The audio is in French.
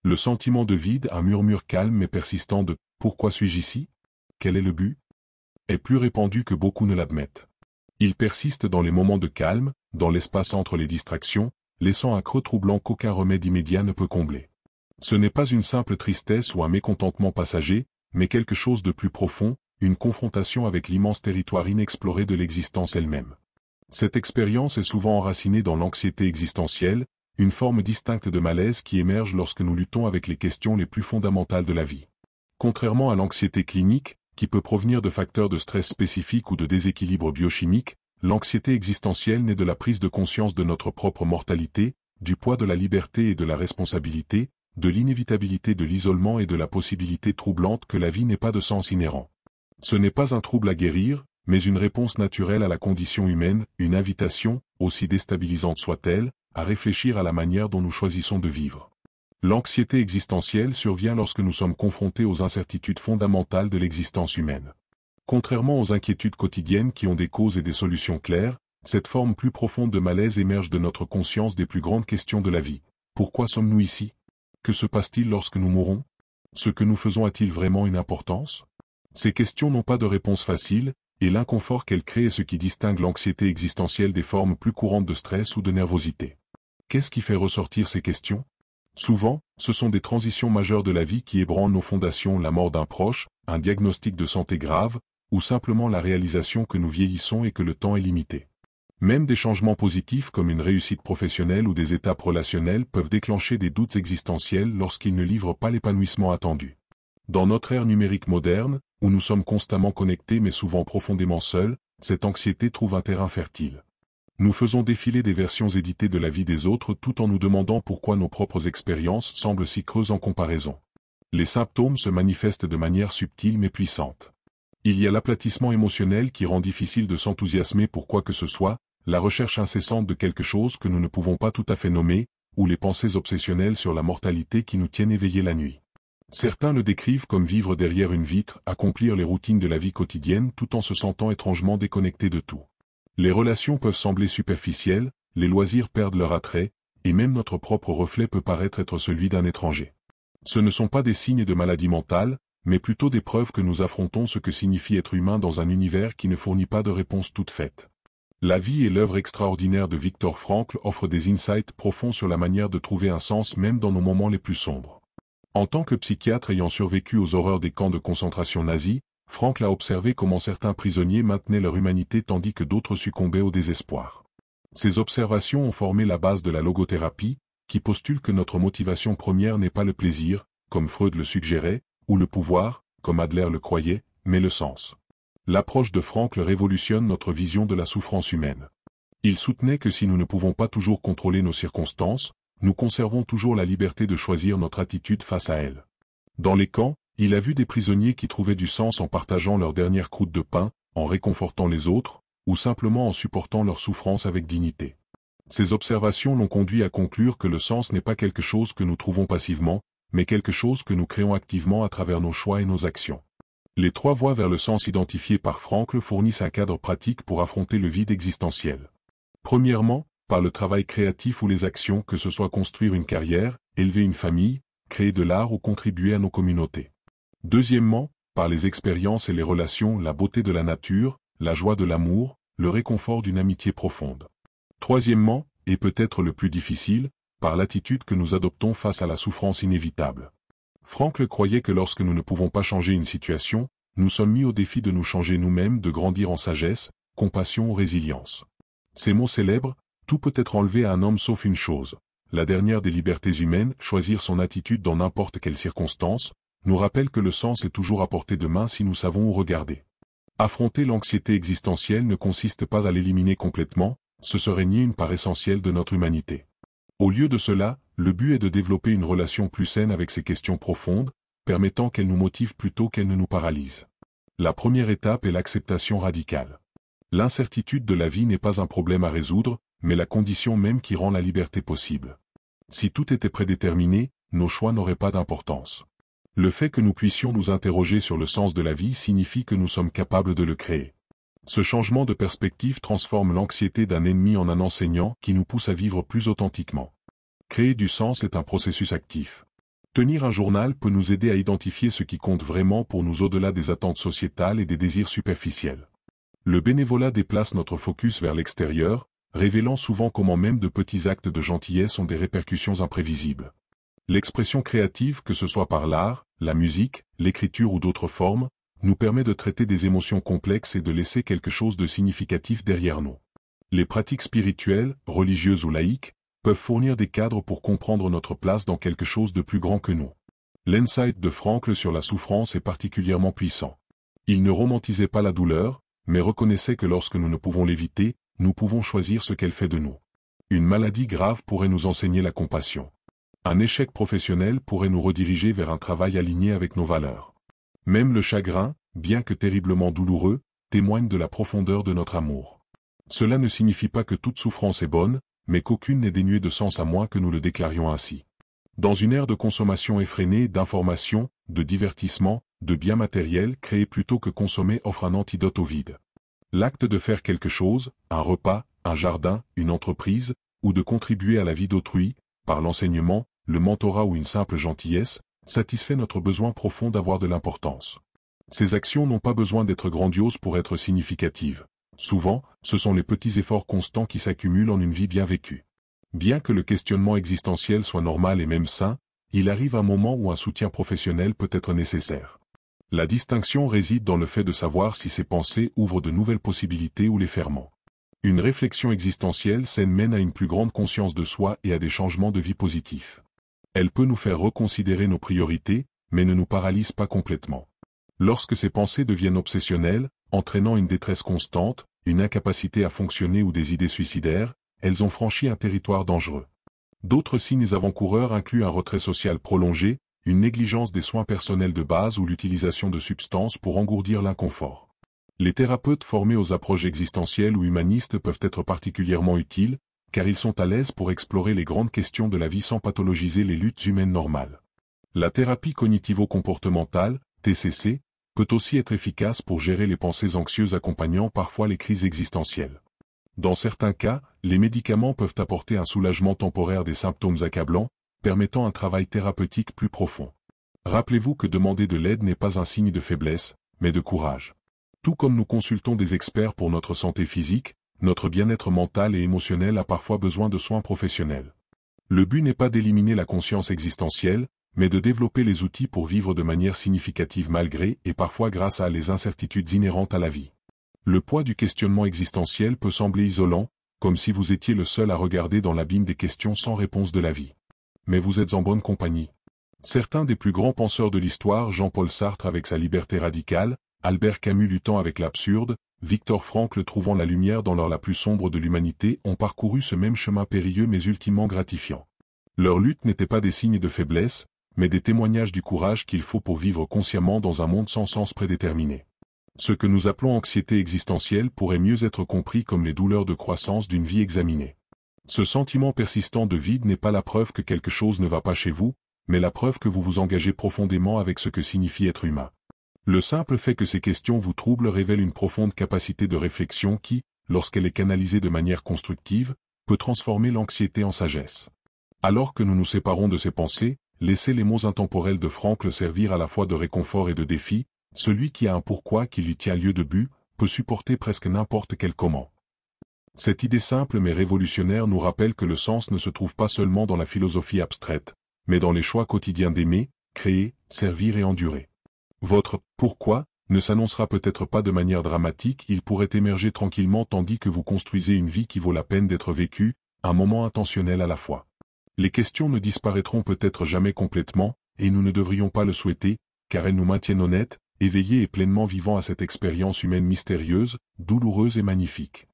Le sentiment de vide, un murmure calme mais persistant de « Pourquoi suis-je ici? Quel est le but ?» est plus répandu que beaucoup ne l'admettent. Il persiste dans les moments de calme, dans l'espace entre les distractions, laissant un creux troublant qu'aucun remède immédiat ne peut combler. Ce n'est pas une simple tristesse ou un mécontentement passager, mais quelque chose de plus profond, une confrontation avec l'immense territoire inexploré de l'existence elle-même. Cette expérience est souvent enracinée dans l'anxiété existentielle, une forme distincte de malaise qui émerge lorsque nous luttons avec les questions les plus fondamentales de la vie. Contrairement à l'anxiété clinique, qui peut provenir de facteurs de stress spécifiques ou de déséquilibres biochimiques, l'anxiété existentielle naît de la prise de conscience de notre propre mortalité, du poids de la liberté et de la responsabilité, de l'inévitabilité de l'isolement et de la possibilité troublante que la vie n'ait pas de sens inhérent. Ce n'est pas un trouble à guérir, mais une réponse naturelle à la condition humaine, une invitation, aussi déstabilisante soit-elle, à réfléchir à la manière dont nous choisissons de vivre. L'anxiété existentielle survient lorsque nous sommes confrontés aux incertitudes fondamentales de l'existence humaine. Contrairement aux inquiétudes quotidiennes qui ont des causes et des solutions claires, cette forme plus profonde de malaise émerge de notre conscience des plus grandes questions de la vie. Pourquoi sommes-nous ici? Que se passe-t-il lorsque nous mourrons? Ce que nous faisons a-t-il vraiment une importance? Ces questions n'ont pas de réponse facile, et l'inconfort qu'elles créent est ce qui distingue l'anxiété existentielle des formes plus courantes de stress ou de nervosité. Qu'est-ce qui fait ressortir ces questions? Souvent, ce sont des transitions majeures de la vie qui ébranlent nos fondations, la mort d'un proche, un diagnostic de santé grave, ou simplement la réalisation que nous vieillissons et que le temps est limité. Même des changements positifs comme une réussite professionnelle ou des étapes relationnelles peuvent déclencher des doutes existentiels lorsqu'ils ne livrent pas l'épanouissement attendu. Dans notre ère numérique moderne, où nous sommes constamment connectés mais souvent profondément seuls, cette anxiété trouve un terrain fertile. Nous faisons défiler des versions éditées de la vie des autres tout en nous demandant pourquoi nos propres expériences semblent si creuses en comparaison. Les symptômes se manifestent de manière subtile mais puissante. Il y a l'aplatissement émotionnel qui rend difficile de s'enthousiasmer pour quoi que ce soit, la recherche incessante de quelque chose que nous ne pouvons pas tout à fait nommer, ou les pensées obsessionnelles sur la mortalité qui nous tiennent éveillés la nuit. Certains le décrivent comme vivre derrière une vitre, accomplir les routines de la vie quotidienne tout en se sentant étrangement déconnecté de tout. Les relations peuvent sembler superficielles, les loisirs perdent leur attrait, et même notre propre reflet peut paraître être celui d'un étranger. Ce ne sont pas des signes de maladie mentale, mais plutôt des preuves que nous affrontons ce que signifie être humain dans un univers qui ne fournit pas de réponse toute faite. La vie et l'œuvre extraordinaire de Viktor Frankl offrent des insights profonds sur la manière de trouver un sens même dans nos moments les plus sombres. En tant que psychiatre ayant survécu aux horreurs des camps de concentration nazis, Frankl a observé comment certains prisonniers maintenaient leur humanité tandis que d'autres succombaient au désespoir. Ces observations ont formé la base de la logothérapie, qui postule que notre motivation première n'est pas le plaisir, comme Freud le suggérait, ou le pouvoir, comme Adler le croyait, mais le sens. L'approche de Frankl révolutionne notre vision de la souffrance humaine. Il soutenait que si nous ne pouvons pas toujours contrôler nos circonstances, nous conservons toujours la liberté de choisir notre attitude face à elles. Dans les camps, il a vu des prisonniers qui trouvaient du sens en partageant leur dernière croûte de pain, en réconfortant les autres, ou simplement en supportant leur souffrance avec dignité. Ces observations l'ont conduit à conclure que le sens n'est pas quelque chose que nous trouvons passivement, mais quelque chose que nous créons activement à travers nos choix et nos actions. Les 3 voies vers le sens identifiées par Frankl fournissent un cadre pratique pour affronter le vide existentiel. Premièrement, par le travail créatif ou les actions, que ce soit construire une carrière, élever une famille, créer de l'art ou contribuer à nos communautés. Deuxièmement, par les expériences et les relations, la beauté de la nature, la joie de l'amour, le réconfort d'une amitié profonde. Troisièmement, et peut-être le plus difficile, par l'attitude que nous adoptons face à la souffrance inévitable. Frankl croyait que lorsque nous ne pouvons pas changer une situation, nous sommes mis au défi de nous changer nous-mêmes, de grandir en sagesse, compassion ou résilience. Ces mots célèbres, tout peut être enlevé à un homme sauf une chose, la dernière des libertés humaines, choisir son attitude dans n'importe quelle circonstance, nous rappelle que le sens est toujours à portée de main si nous savons où regarder. Affronter l'anxiété existentielle ne consiste pas à l'éliminer complètement, ce serait nier une part essentielle de notre humanité. Au lieu de cela, le but est de développer une relation plus saine avec ces questions profondes, permettant qu'elles nous motivent plutôt qu'elles ne nous paralysent. La première étape est l'acceptation radicale. L'incertitude de la vie n'est pas un problème à résoudre, mais la condition même qui rend la liberté possible. Si tout était prédéterminé, nos choix n'auraient pas d'importance. Le fait que nous puissions nous interroger sur le sens de la vie signifie que nous sommes capables de le créer. Ce changement de perspective transforme l'anxiété d'un ennemi en un enseignant qui nous pousse à vivre plus authentiquement. Créer du sens est un processus actif. Tenir un journal peut nous aider à identifier ce qui compte vraiment pour nous au-delà des attentes sociétales et des désirs superficiels. Le bénévolat déplace notre focus vers l'extérieur, révélant souvent comment même de petits actes de gentillesse ont des répercussions imprévisibles. L'expression créative, que ce soit par l'art, la musique, l'écriture ou d'autres formes, nous permet de traiter des émotions complexes et de laisser quelque chose de significatif derrière nous. Les pratiques spirituelles, religieuses ou laïques, peuvent fournir des cadres pour comprendre notre place dans quelque chose de plus grand que nous. L'insight de Frankl sur la souffrance est particulièrement puissant. Il ne romantisait pas la douleur, mais reconnaissait que lorsque nous ne pouvons l'éviter, nous pouvons choisir ce qu'elle fait de nous. Une maladie grave pourrait nous enseigner la compassion. Un échec professionnel pourrait nous rediriger vers un travail aligné avec nos valeurs. Même le chagrin, bien que terriblement douloureux, témoigne de la profondeur de notre amour. Cela ne signifie pas que toute souffrance est bonne, mais qu'aucune n'est dénuée de sens à moins que nous le déclarions ainsi. Dans une ère de consommation effrénée, d'informations, de divertissement, de biens matériels créés plutôt que consommés offre un antidote au vide. L'acte de faire quelque chose, un repas, un jardin, une entreprise, ou de contribuer à la vie d'autrui, par l'enseignement, le mentorat ou une simple gentillesse, satisfait notre besoin profond d'avoir de l'importance. Ces actions n'ont pas besoin d'être grandioses pour être significatives. Souvent, ce sont les petits efforts constants qui s'accumulent en une vie bien vécue. Bien que le questionnement existentiel soit normal et même sain, il arrive un moment où un soutien professionnel peut être nécessaire. La distinction réside dans le fait de savoir si ces pensées ouvrent de nouvelles possibilités ou les ferment. Une réflexion existentielle saine mène à une plus grande conscience de soi et à des changements de vie positifs. Elle peut nous faire reconsidérer nos priorités, mais ne nous paralyse pas complètement. Lorsque ces pensées deviennent obsessionnelles, entraînant une détresse constante, une incapacité à fonctionner ou des idées suicidaires, elles ont franchi un territoire dangereux. D'autres signes avant-coureurs incluent un retrait social prolongé, une négligence des soins personnels de base ou l'utilisation de substances pour engourdir l'inconfort. Les thérapeutes formés aux approches existentielles ou humanistes peuvent être particulièrement utiles, car ils sont à l'aise pour explorer les grandes questions de la vie sans pathologiser les luttes humaines normales. La thérapie cognitivo-comportementale, TCC, peut aussi être efficace pour gérer les pensées anxieuses accompagnant parfois les crises existentielles. Dans certains cas, les médicaments peuvent apporter un soulagement temporaire des symptômes accablants, permettant un travail thérapeutique plus profond. Rappelez-vous que demander de l'aide n'est pas un signe de faiblesse, mais de courage. Tout comme nous consultons des experts pour notre santé physique, notre bien-être mental et émotionnel a parfois besoin de soins professionnels. Le but n'est pas d'éliminer la conscience existentielle, mais de développer les outils pour vivre de manière significative malgré et parfois grâce à les incertitudes inhérentes à la vie. Le poids du questionnement existentiel peut sembler isolant, comme si vous étiez le seul à regarder dans l'abîme des questions sans réponse de la vie. Mais vous êtes en bonne compagnie. Certains des plus grands penseurs de l'histoire, Jean-Paul Sartre avec sa liberté radicale, Albert Camus luttant avec l'absurde, Viktor Frankl trouvant la lumière dans l'heure la plus sombre de l'humanité ont parcouru ce même chemin périlleux mais ultimement gratifiant. Leur lutte n'était pas des signes de faiblesse, mais des témoignages du courage qu'il faut pour vivre consciemment dans un monde sans sens prédéterminé. Ce que nous appelons anxiété existentielle pourrait mieux être compris comme les douleurs de croissance d'une vie examinée. Ce sentiment persistant de vide n'est pas la preuve que quelque chose ne va pas chez vous, mais la preuve que vous vous engagez profondément avec ce que signifie être humain. Le simple fait que ces questions vous troublent révèle une profonde capacité de réflexion qui, lorsqu'elle est canalisée de manière constructive, peut transformer l'anxiété en sagesse. Alors que nous nous séparons de ces pensées, laissez les mots intemporels de Frankl servir à la fois de réconfort et de défi. Celui qui a un pourquoi qui lui tient lieu de but, peut supporter presque n'importe quel comment. Cette idée simple mais révolutionnaire nous rappelle que le sens ne se trouve pas seulement dans la philosophie abstraite, mais dans les choix quotidiens d'aimer, créer, servir et endurer. Votre « pourquoi » ne s'annoncera peut-être pas de manière dramatique, il pourrait émerger tranquillement tandis que vous construisez une vie qui vaut la peine d'être vécue, un moment intentionnel à la fois. Les questions ne disparaîtront peut-être jamais complètement, et nous ne devrions pas le souhaiter, car elles nous maintiennent honnêtes, éveillés et pleinement vivants à cette expérience humaine mystérieuse, douloureuse et magnifique.